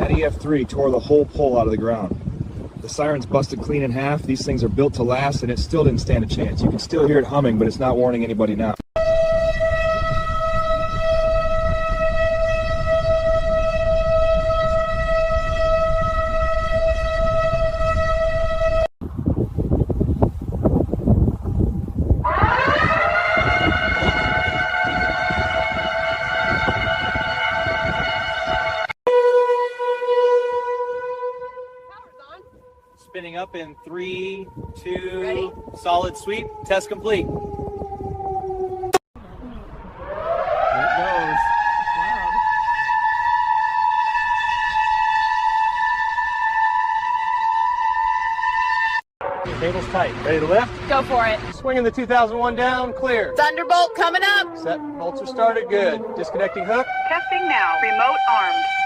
That EF3 tore the whole pole out of the ground. The siren's busted clean in half. These things are built to last, and it still didn't stand a chance. You can still hear it humming, but it's not warning anybody now. Spinning up in 3, 2, ready? Solid sweep, test complete. There it goes. Wow. Cable's tight. Ready to lift? Go for it. Swinging the 2001 down, clear. Thunderbolt coming up. Set, bolts are started, good. Disconnecting hook. Testing now, remote armed.